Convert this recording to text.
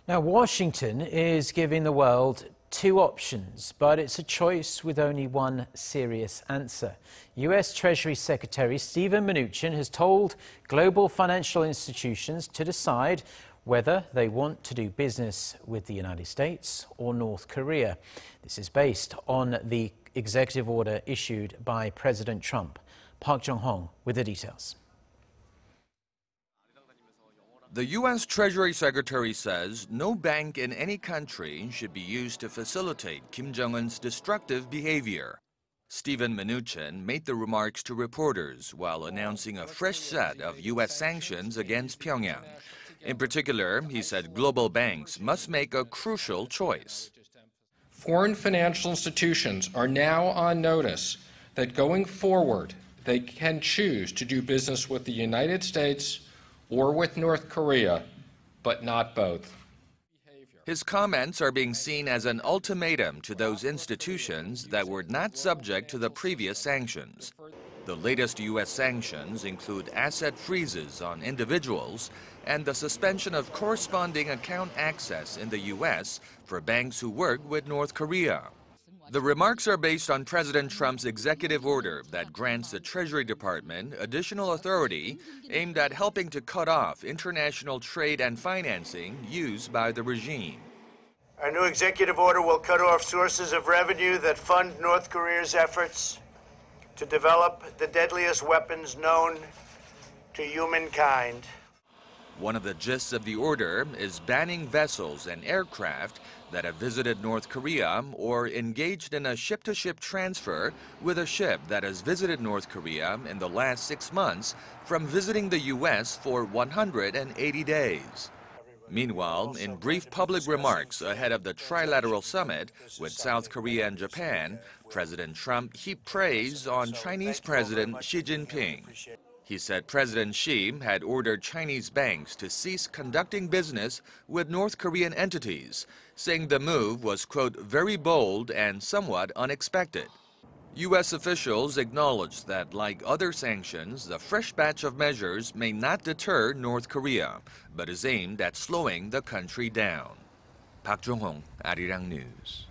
Now, Washington is giving the world two options, but it's a choice with only one serious answer. US Treasury Secretary Steven Mnuchin has told global financial institutions to decide whether they want to do business with the United States or North Korea. This is based on the executive order issued by President Trump. Park Jong-hong with the details. The U.S. Treasury Secretary says no bank in any country should be used to facilitate Kim Jong-un's destructive behavior. Steven Mnuchin made the remarks to reporters while announcing a fresh set of U.S. sanctions against Pyongyang. In particular, he said global banks must make a crucial choice. Foreign financial institutions are now on notice that going forward, they can choose to do business with the United States or with North Korea, but not both. His comments are being seen as an ultimatum to those institutions that were not subject to the previous sanctions. The latest U.S. sanctions include asset freezes on individuals and the suspension of corresponding account access in the U.S. for banks who work with North Korea. The remarks are based on President Trump's executive order that grants the Treasury Department additional authority aimed at helping to cut off international trade and financing used by the regime. Our new executive order will cut off sources of revenue that fund North Korea's efforts to develop the deadliest weapons known to humankind. One of the gists of the order is banning vessels and aircraft that have visited North Korea or engaged in a ship-to-ship transfer with a ship that has visited North Korea in the last 6 months from visiting the U.S. for 180 days. Meanwhile, in brief public remarks ahead of the trilateral summit with South Korea and Japan, President Trump heaped praise on Chinese President Xi Jinping. He said President Xi had ordered Chinese banks to cease conducting business with North Korean entities, saying the move was, quote, very bold and somewhat unexpected. U.S. officials acknowledged that, like other sanctions, the fresh batch of measures may not deter North Korea, but is aimed at slowing the country down. Park Jong-hong, Arirang News.